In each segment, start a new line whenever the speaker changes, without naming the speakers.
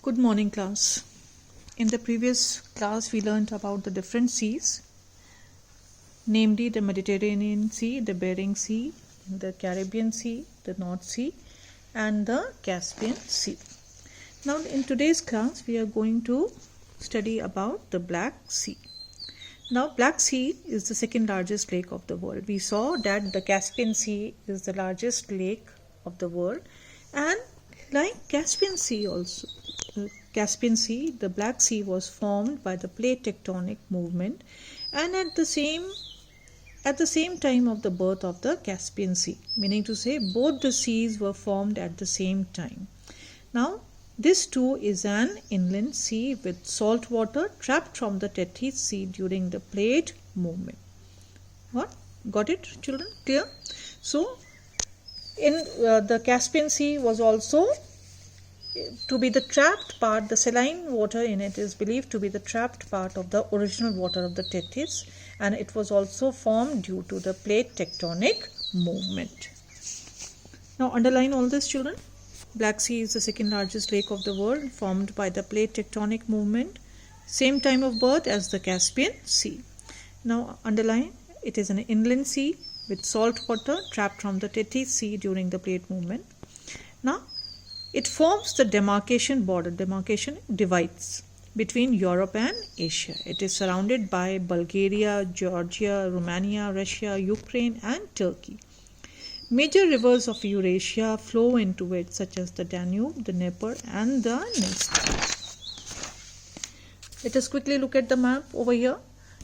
Good morning, class. In the previous class, we learned about the different seas, namely the Mediterranean Sea, the Bering Sea, the Caribbean Sea, the North Sea, and the Caspian Sea. Now, in today's class, we are going to study about the Black Sea. Now, Black Sea is the second largest lake of the world. We saw that the Caspian Sea is the largest lake of the world, and like Caspian Sea also, the Black Sea was formed by the plate tectonic movement, and at the same time of the birth of the Caspian Sea, meaning to say both the seas were formed at the same time. Now, this too is an inland sea with salt water trapped from the Tethys Sea during the plate movement. What? Got it, children? Clear? So, in the Caspian Sea was also to be the trapped part. The saline water in it is believed to be the trapped part of the original water of the Tethys, and it was also formed due to the plate tectonic movement. Now underline all this, children. Black Sea is the second largest lake of the world, formed by the plate tectonic movement, same time of birth as the Caspian Sea. Now underline, it is an inland sea with salt water trapped from the Tethys Sea during the plate movement. Now it forms the demarcation border. Demarcation divides between Europe and Asia. It is surrounded by Bulgaria, Georgia, Romania, Russia, Ukraine, and Turkey. Major rivers of Eurasia flow into it, such as the Danube, the Dnieper, and the Dniester. Let us quickly look at the map over here.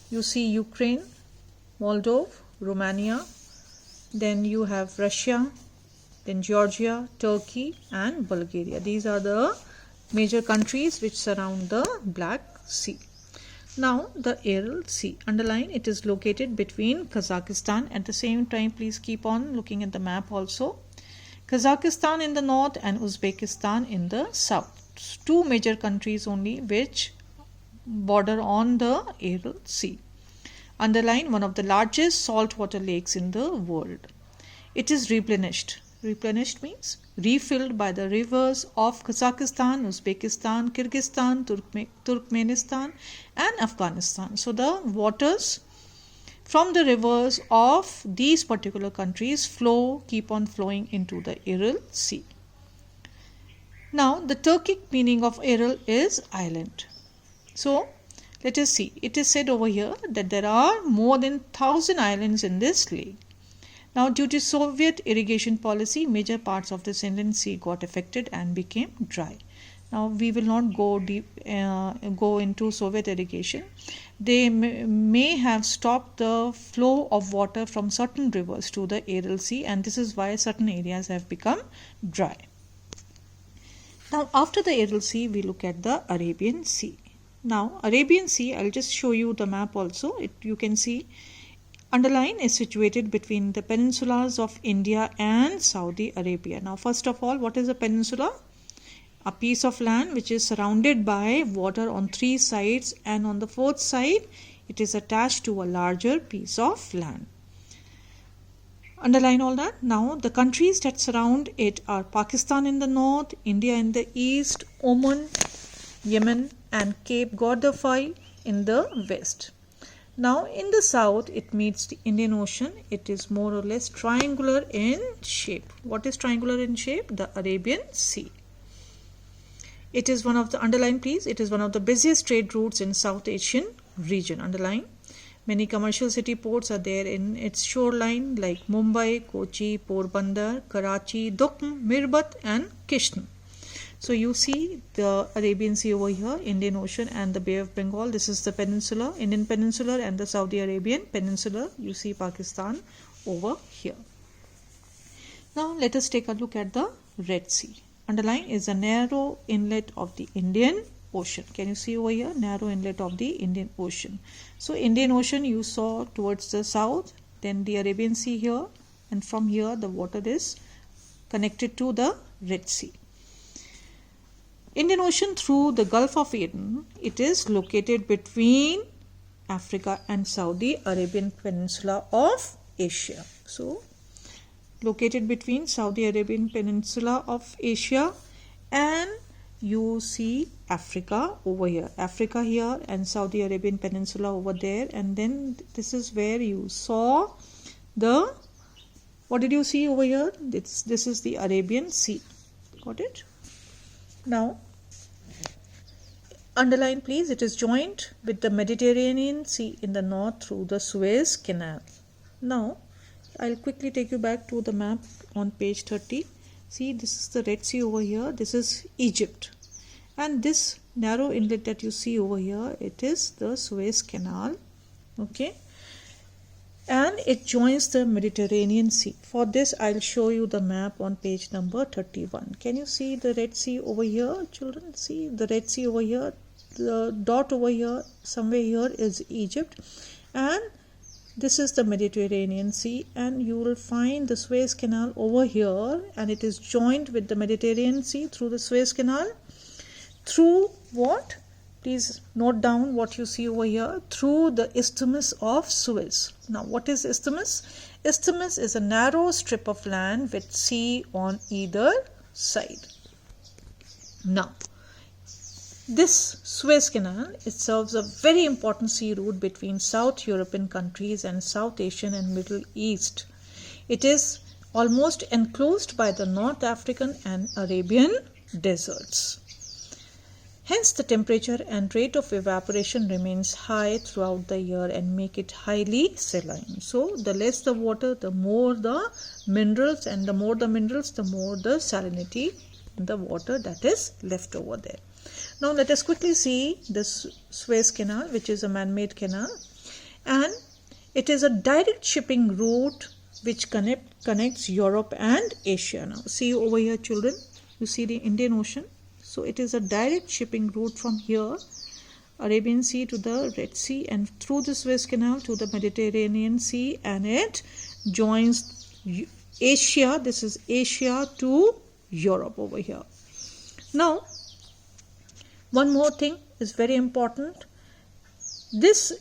You see Ukraine, Moldova, Romania, then you have Russia, then Georgia, Turkey, and Bulgaria. These are the major countries which surround the Black Sea. Now, the Aral Sea. Underline, it is located between Kazakhstan. At the same time, please keep on looking at the map also. Kazakhstan in the north and Uzbekistan in the south. Two major countries only which border on the Aral Sea. Underline, one of the largest saltwater lakes in the world. It is replenished. Replenished means refilled by the rivers of Kazakhstan, Uzbekistan, Kyrgyzstan, Turkmenistan, and Afghanistan. So the waters from the rivers of these particular countries keep on flowing into the Aral Sea. Now the Turkic meaning of Aral is island. So let us see. It is said over here that there are more than 1,000 islands in this lake. Now, due to Soviet irrigation policy, major parts of this inland sea got affected and became dry. Now, we will not go into Soviet irrigation. They may have stopped the flow of water from certain rivers to the Aral Sea, and this is why certain areas have become dry. Now, after the Aral Sea, we look at the Arabian Sea. Now, Arabian Sea, I'll just show you the map also. You can see. Underline, is situated between the peninsulas of India and Saudi Arabia. Now, first of all, what is a peninsula? A piece of land which is surrounded by water on three sides, and on the fourth side, it is attached to a larger piece of land. Underline all that. Now, the countries that surround it are Pakistan in the north, India in the east, Oman, Yemen, and Cape Verde in the west. Now, in the south, it meets the Indian Ocean. It is more or less triangular in shape. What is triangular in shape? The Arabian Sea. It is one of the, underline please, it is one of the busiest trade routes in South Asian region. Underline. Many commercial city ports are there in its shoreline like Mumbai, Kochi, Porbandar, Karachi, Dukm, Mirbat, and Kishan. So you see the Arabian Sea over here, Indian Ocean and the Bay of Bengal. This is the peninsula, Indian Peninsula, and the Saudi Arabian Peninsula. You see Pakistan over here. Now let us take a look at the Red Sea. Underline, is a narrow inlet of the Indian Ocean. Can you see over here? Narrow inlet of the Indian Ocean. So Indian Ocean you saw towards the south, then the Arabian Sea here, and from here the water is connected to the Red Sea. Indian Ocean through the Gulf of Aden, it is located between Africa and Saudi Arabian Peninsula of Asia. So, located between Saudi Arabian Peninsula of Asia and you see Africa over here, Africa here, and Saudi Arabian Peninsula over there, and then this is where you saw the, what did you see over here? This is the Arabian Sea. Got it? Now underline please, it is joined with the Mediterranean Sea in the north through the Suez Canal. Now I'll quickly take you back to the map on page 30. See, this is the Red Sea over here, this is Egypt, and this narrow inlet that you see over here, it is the Suez Canal, okay, and it joins the Mediterranean Sea. For this I'll show you the map on page number 31. Can you see the Red Sea over here, children? See the Red Sea over here, the dot over here, somewhere here is Egypt, and this is the Mediterranean Sea, and you will find the Suez Canal over here, and it is joined with the Mediterranean Sea through the Suez Canal. Through what? Please note down what you see over here. Through the Isthmus of Suez. Now what is Isthmus? Isthmus is a narrow strip of land with sea on either side. Now this Suez Canal, it serves a very important sea route between South European countries and South Asian and Middle East. It is almost enclosed by the North African and Arabian deserts. Hence, the temperature and rate of evaporation remains high throughout the year and make it highly saline. So, the less the water, the more the minerals, and the more the minerals, the more the salinity in the water that is left over there. Now let us quickly see this Suez Canal, which is a man-made canal, and it is a direct shipping route which connects Europe and Asia. Now see over here, children, you see the Indian Ocean. So it is a direct shipping route from here, Arabian Sea to the Red Sea, and through the Suez Canal to the Mediterranean Sea, and it joins Asia. This is Asia to Europe over here. Now one more thing is very important. This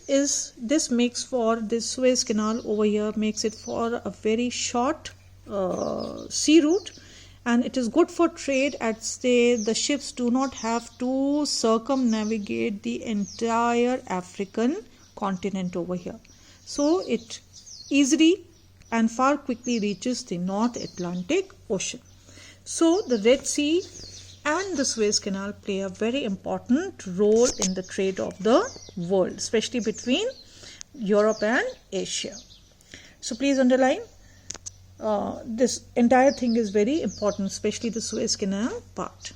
makes for this Suez Canal over here, makes it for a very short sea route, and it is good for trade, as the ships do not have to circumnavigate the entire African continent over here. So it easily and far quickly reaches the North Atlantic Ocean. So the Red Sea and the Suez Canal play a very important role in the trade of the world, especially between Europe and Asia. So please underline, this entire thing is very important, especially the Suez Canal part.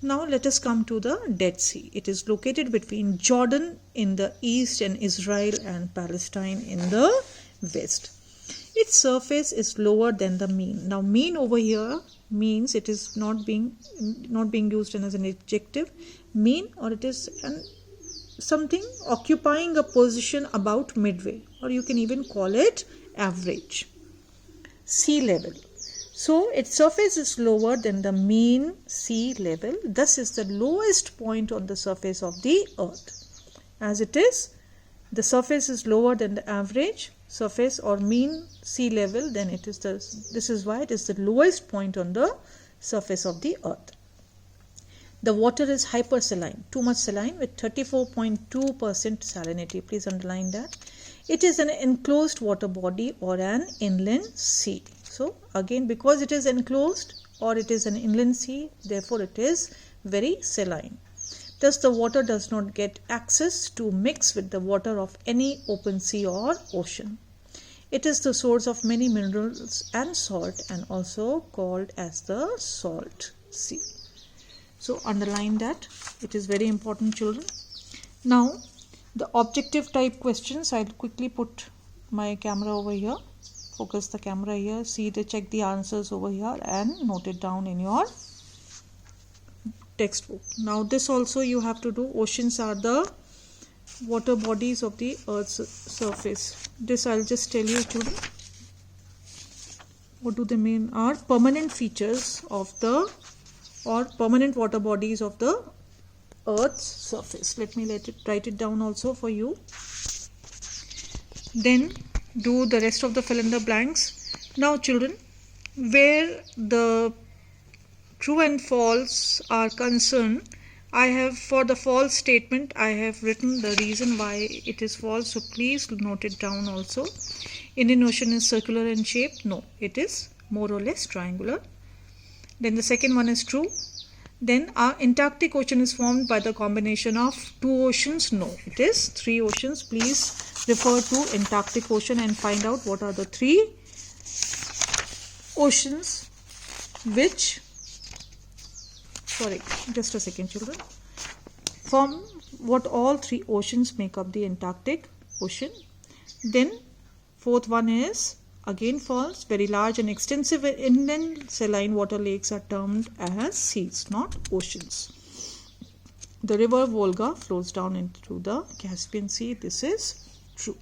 Now let us come to the Dead Sea. It is located between Jordan in the east and Israel and Palestine in the west. Its surface is lower than the mean. Now mean over here means it is not being used as an adjective. Mean, or it is something occupying a position about midway, or you can even call it average. Sea level. So its surface is lower than the mean sea level. Thus is the lowest point on the surface of the earth. As it is, the surface is lower than the average surface or mean sea level, then it is this is why it is the lowest point on the surface of the earth. The water is hypersaline, too much saline, with 34.2% salinity. Please underline that. It is an enclosed water body or an inland sea. So again, because it is enclosed or it is an inland sea, therefore it is very saline. Thus the water does not get access to mix with the water of any open sea or ocean. It is the source of many minerals and salt, and also called as the salt sea. So underline that. It is very important, children. Now the objective type questions, I'll quickly put my camera over here. Focus the camera here. Check the answers over here and note it down in your textbook. Now this also you have to do. Oceans are the water bodies of the earth's surface. This I'll just tell you, children. What do they mean? Are permanent features of the or permanent water bodies of the earth's surface. Let me write it down also for you. Then do the rest of the fill in the blanks. Now children, where the true and false are concerned, for the false statement, I have written the reason why it is false. So please note it down also. Indian Ocean is circular in shape. No, it is more or less triangular. Then the second one is true. Then our Antarctic Ocean is formed by the combination of 2 oceans. No, it is 3 oceans. Please refer to Antarctic Ocean and find out what are the 3 oceans which, just a second children, from what all 3 oceans make up the Antarctic Ocean. Then fourth one is again false. Very large and extensive inland saline water lakes are termed as seas, not oceans. The river Volga flows down into the Caspian Sea. This is true.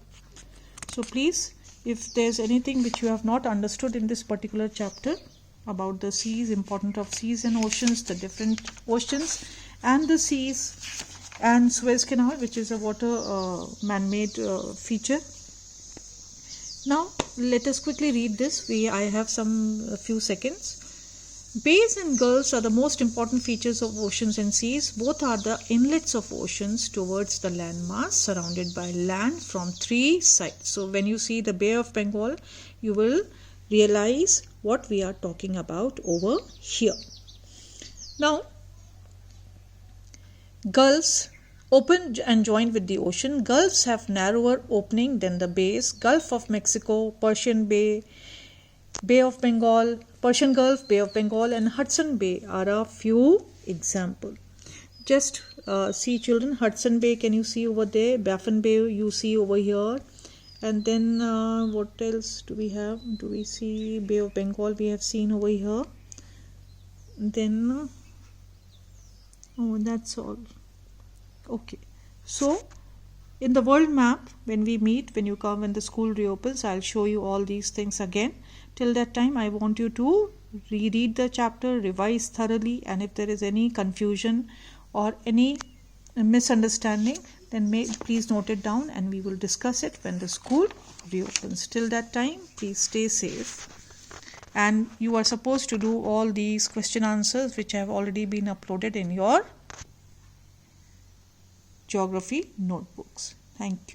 So please, if there's anything which you have not understood in this particular chapter about the seas, importance of seas and oceans, the different oceans and the seas, and Suez Canal, which is a water man-made feature. Now let us quickly read this. I have a few seconds. Bays and gulfs are the most important features of oceans and seas. Both are the inlets of oceans towards the landmass, surrounded by land from 3 sides. So when you see the Bay of Bengal, you will realize what we are talking about over here. Now, gulfs open and joined with the ocean. Gulfs have narrower opening than the bays. Gulf of Mexico, Persian Bay, Bay of Bengal, Persian Gulf, Bay of Bengal and Hudson Bay are a few examples. Just see children, Hudson Bay, can you see over there? Baffin Bay you see over here. And then what else do we have? Do we see Bay of Bengal? We have seen over here. Then, oh, that's all. Okay. So, in the world map, when we meet, when you come, when the school reopens, I'll show you all these things again. Till that time, I want you to reread the chapter, revise thoroughly, and if there is any confusion or any misunderstanding, then please note it down and we will discuss it when the school reopens. Till that time, please stay safe. And you are supposed to do all these question answers which have already been uploaded in your geography notebooks. Thank you.